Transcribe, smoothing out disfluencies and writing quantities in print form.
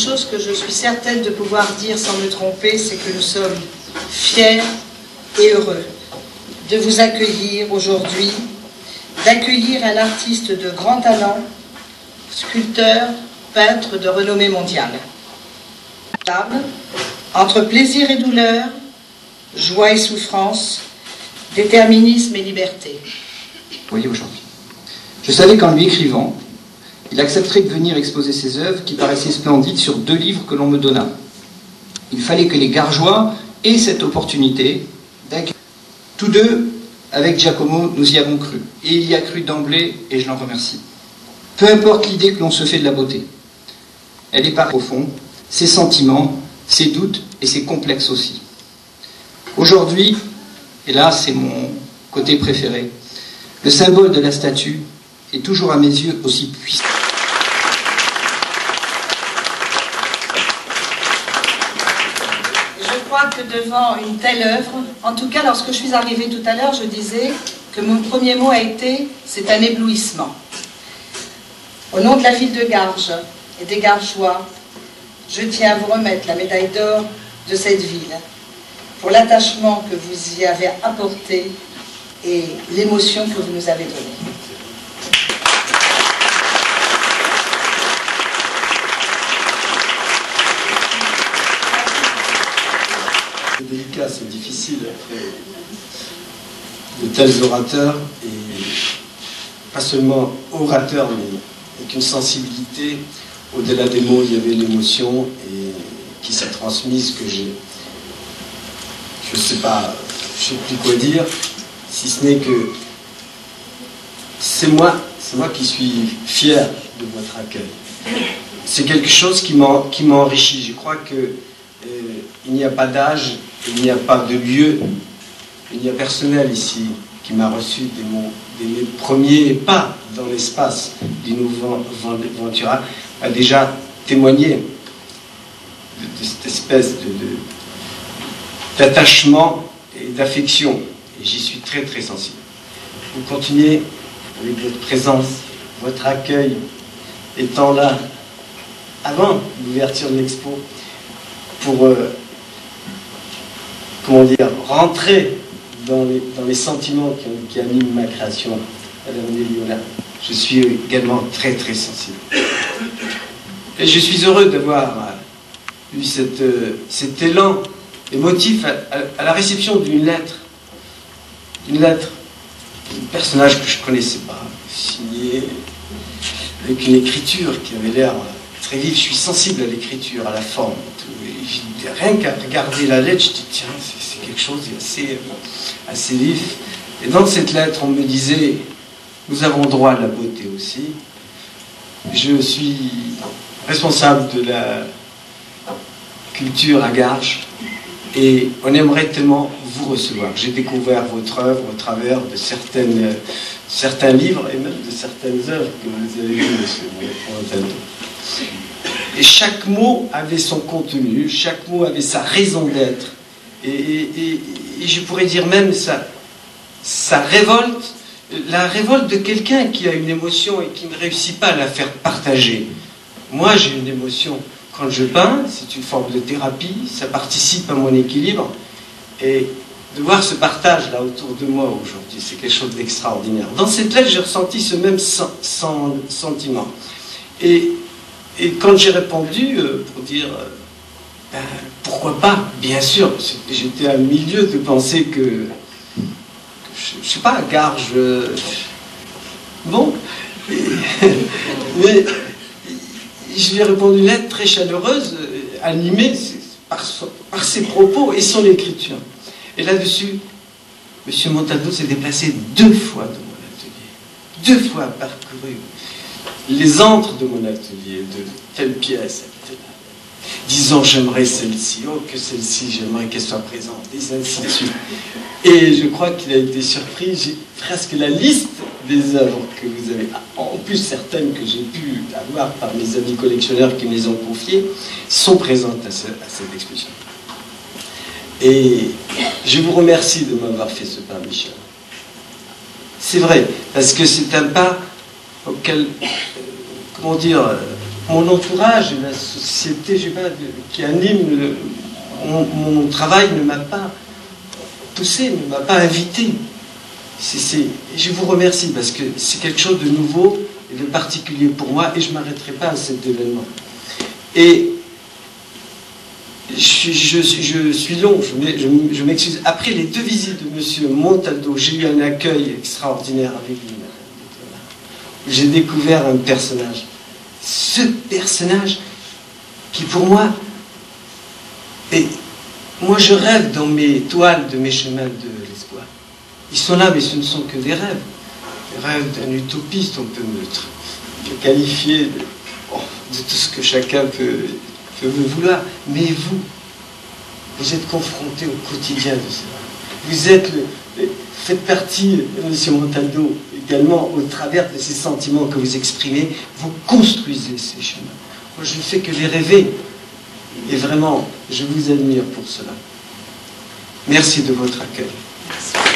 chose que je suis certaine de pouvoir dire sans me tromper, c'est que nous sommes fiers et heureux de vous accueillir aujourd'hui, d'accueillir un artiste de grand talent, sculpteur, peintre de renommée mondiale. Entre plaisir et douleur, joie et souffrance, déterminisme et liberté. Voyez aujourd'hui. Je savais qu'en lui écrivant, il accepterait de venir exposer ses œuvres qui paraissaient splendides sur 2 livres que l'on me donna. Il fallait que les Gargeois aient cette opportunité d'accueillir. Tous deux, avec Giacomo, nous y avons cru. Et il y a cru d'emblée, et je l'en remercie. Peu importe l'idée que l'on se fait de la beauté. Elle est par au fond, ses sentiments, ses doutes et ses complexes aussi. Aujourd'hui, et là c'est mon côté préféré, le symbole de la statue est toujours à mes yeux aussi puissant. Je crois que devant une telle œuvre, en tout cas lorsque je suis arrivée tout à l'heure, je disais que mon premier mot a été « c'est un éblouissement ». Au nom de la ville de Garges et des Gargeois, je tiens à vous remettre la médaille d'or de cette ville pour l'attachement que vous y avez apporté et l'émotion que vous nous avez donnée. C'est délicat, c'est difficile après de tels orateurs, et pas seulement orateurs, mais avec une sensibilité. Au-delà des mots, il y avait l'émotion et qui s'est transmise que j'ai. Je ne sais pas, je ne sais plus quoi dire, si ce n'est que c'est moi qui suis fier de votre accueil. C'est quelque chose qui m'enrichit. Je crois que il n'y a pas d'âge, il n'y a pas de lieu, il n'y a personnel ici qui m'a reçu dès mes premiers pas dans l'espace du Nouveau Ventura, a déjà témoigné de cette espèce d'attachement et d'affection. Et j'y suis très très sensible. Vous continuez avec votre présence, votre accueil étant là avant l'ouverture de l'expo pour comment dire, rentrer dans les sentiments qui animent ma création à l'avenir Léonard. Je suis également très très sensible. Et je suis heureux d'avoir eu cet élan émotif à la réception d'une lettre. Une lettre d'un personnage que je ne connaissais pas, signé avec une écriture qui avait l'air très vive. Je suis sensible à l'écriture, à la forme. Et rien qu'à regarder la lettre, je dis tiens, c'est quelque chose assez vif. Et dans cette lettre, on me disait nous avons droit à la beauté aussi. Je suis responsable de la culture à Garges et on aimerait tellement vous recevoir. J'ai découvert votre œuvre au travers de certains livres et même de certaines œuvres que vous avez vues, monsieur Montano. Et chaque mot avait son contenu, chaque mot avait sa raison d'être. Et je pourrais dire même sa révolte, la révolte de quelqu'un qui a une émotion et qui ne réussit pas à la faire partager. Moi, j'ai une émotion quand je peins, c'est une forme de thérapie, ça participe à mon équilibre. Et de voir ce partage là autour de moi aujourd'hui, c'est quelque chose d'extraordinaire. Dans cette lettre, j'ai ressenti ce même sentiment. Et quand j'ai répondu pour dire pourquoi pas, bien sûr, j'étais à milieu de penser que je sais pas, Garges, bon, mais je lui ai répondu une lettre très chaleureuse, animée par ses propos et son écriture. Et là-dessus, M. Montaldo s'est déplacé 2 fois de mon atelier, 2 fois parcouru les antres de mon atelier, de telle pièce à telle, disant j'aimerais celle-ci, oh que celle-ci, j'aimerais qu'elle soit présente, et ainsi de suite. Et je crois qu'il a été surpris, j'ai presque la liste des œuvres que vous avez, en plus certaines que j'ai pu avoir par mes amis collectionneurs qui me les ont confiées, sont présentes à cette exposition. Et je vous remercie de m'avoir fait ce pas, Michel. C'est vrai, parce que c'est un pas auquel, comment dire, mon entourage et la société, je sais pas, qui anime mon travail ne m'a pas poussé, ne m'a pas invité. Je vous remercie parce que c'est quelque chose de nouveau et de particulier pour moi et je ne m'arrêterai pas à cet événement. Et je suis long, je m'excuse. Après les 2 visites de M. Montaldo, j'ai eu un accueil extraordinaire avec lui. J'ai découvert un personnage. Ce personnage qui pour moi, et moi je rêve dans mes toiles de mes chemins de l'espoir. Ils sont là, mais ce ne sont que des rêves. Des rêves d'un utopiste, on peut me qualifier de tout ce que chacun peut me vouloir. Mais vous êtes confronté au quotidien de cela. Faites partie, M. Montaldo, également au travers de ces sentiments que vous exprimez, vous construisez ces chemins. Moi, je ne fais que les rêver. Et vraiment, je vous admire pour cela. Merci de votre accueil. Merci.